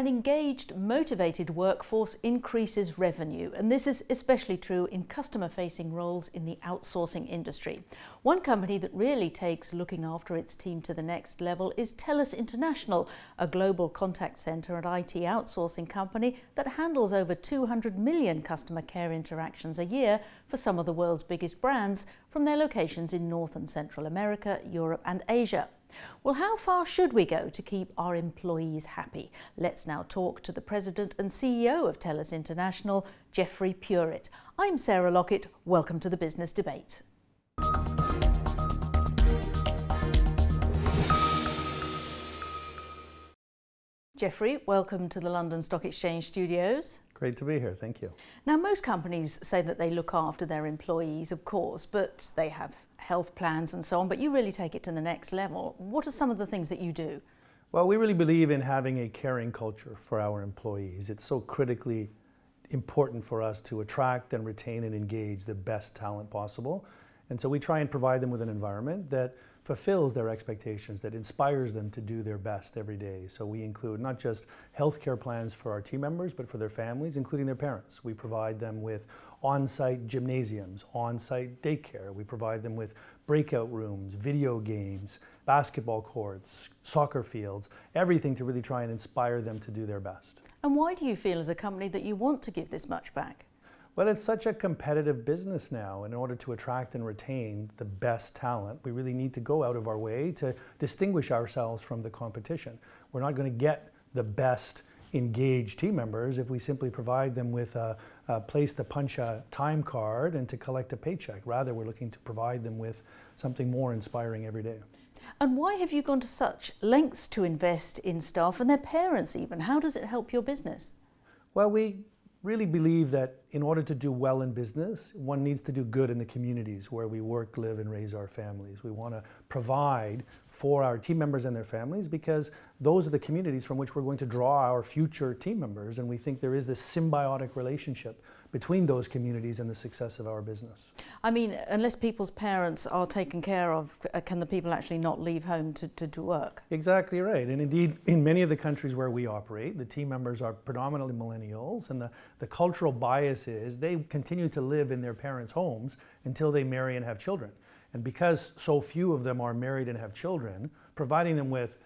An engaged, motivated workforce increases revenue, and this is especially true in customer-facing roles in the outsourcing industry. One company that really takes looking after its team to the next level is TELUS International, a global contact centre and IT outsourcing company that handles over 200 million customer care interactions a year for some of the world's biggest brands from their locations in North and Central America, Europe and Asia. Well, how far should we go to keep our employees happy? Let's now talk to the President and CEO of TELUS International, Jeffrey Puritt. I'm Sarah Lockett. Welcome to the Business Debate. Jeffrey, welcome to the London Stock Exchange studios. Great to be here, thank you. Now, most companies say that they look after their employees, of course, but they have health plans and so on, but you really take it to the next level. What are some of the things that you do? Well, we really believe in having a caring culture for our employees. It's so critically important for us to attract and retain and engage the best talent possible. And so we try and provide them with an environment that fulfills their expectations, that inspires them to do their best every day. So we include not just healthcare plans for our team members, but for their families, including their parents. We provide them with on-site gymnasiums, on-site daycare. We provide them with breakout rooms, video games, basketball courts, soccer fields, everything to really try and inspire them to do their best. And why do you feel as a company that you want to give this much back? Well, it's such a competitive business now. In order to attract and retain the best talent, we really need to go out of our way to distinguish ourselves from the competition. We're not going to get the best engaged team members if we simply provide them with a place to punch a time card and to collect a paycheck. Rather, we're looking to provide them with something more inspiring every day. And why have you gone to such lengths to invest in staff and their parents even? How does it help your business? Well, we really believe that in order to do well in business, one needs to do good in the communities where we work, live, and raise our families. We want to provide for our team members and their families because those are the communities from which we're going to draw our future team members, and we think there is this symbiotic relationship between those communities and the success of our business. I mean, unless people's parents are taken care of, can the people actually not leave home to work? Exactly right. And indeed, in many of the countries where we operate, the team members are predominantly millennials, and the cultural bias is they continue to live in their parents' homes until they marry and have children. And because so few of them are married and have children, providing them with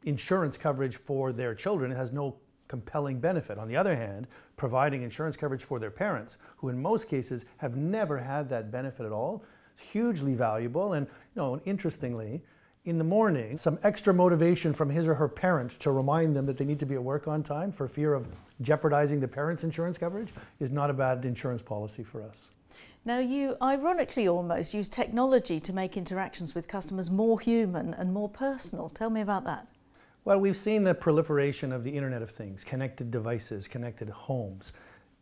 insurance coverage for their children has no compelling benefit. On the other hand, providing insurance coverage for their parents, who in most cases have never had that benefit at all, is hugely valuable. And interestingly, in the morning, some extra motivation from his or her parent to remind them that they need to be at work on time for fear of jeopardizing the parents' insurance coverage is not a bad insurance policy for us. Now, you ironically almost use technology to make interactions with customers more human and more personal. Tell me about that. Well, we've seen the proliferation of the Internet of Things, connected devices, connected homes.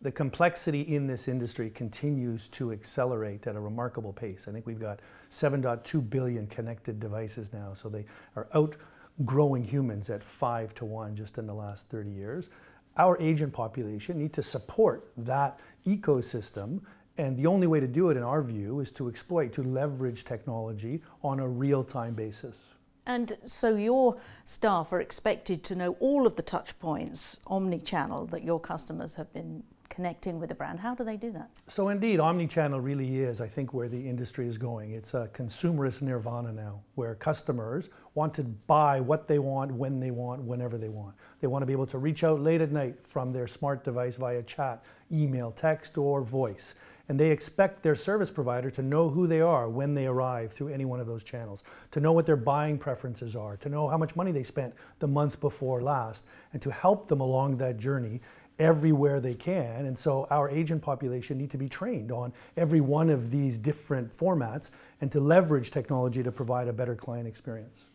The complexity in this industry continues to accelerate at a remarkable pace. I think we've got 7.2 billion connected devices now, so they are outgrowing humans at 5 to 1 just in the last 30 years. Our agent population need to support that ecosystem, and the only way to do it, in our view, is to exploit, to leverage technology on a real-time basis. And so your staff are expected to know all of the touch points, omnichannel, that your customers have been connecting with the brand. How do they do that? So indeed, omnichannel really is, I think, where the industry is going. It's a consumerist nirvana now, where customers want to buy what they want, when they want, whenever they want. They want to be able to reach out late at night from their smart device via chat, email, text, or voice. And they expect their service provider to know who they are when they arrive through any one of those channels, to know what their buying preferences are, to know how much money they spent the month before last, and to help them along that journey everywhere they can. And so our agent population need to be trained on every one of these different formats and to leverage technology to provide a better client experience.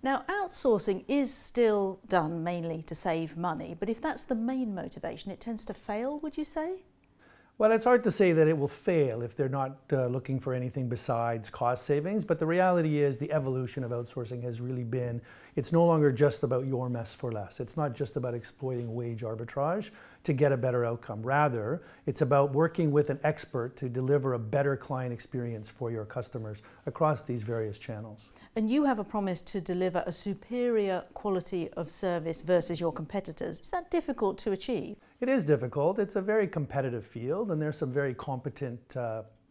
Now, outsourcing is still done mainly to save money, but if that's the main motivation, it tends to fail, would you say? Well, it's hard to say that it will fail if they're not looking for anything besides cost savings, but the reality is the evolution of outsourcing has really been, it's no longer just about your mess for less. It's not just about exploiting wage arbitrage. to get a better outcome. Rather, it's about working with an expert to deliver a better client experience for your customers across these various channels. And you have a promise to deliver a superior quality of service versus your competitors. Is that difficult to achieve? It is difficult. It's a very competitive field, and there's some very competent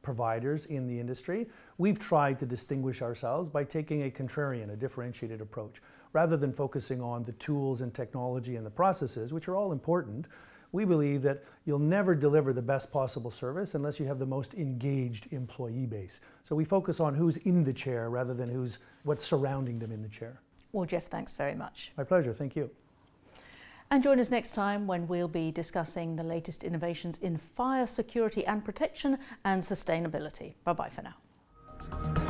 providers in the industry. We've tried to distinguish ourselves by taking a contrarian, a differentiated approach. Rather than focusing on the tools and technology and the processes, which are all important, we believe that you'll never deliver the best possible service unless you have the most engaged employee base. So we focus on who's in the chair rather than what's surrounding them in the chair. Well, Jeff, thanks very much. My pleasure. Thank you. And join us next time when we'll be discussing the latest innovations in fire security and protection and sustainability. Bye-bye for now.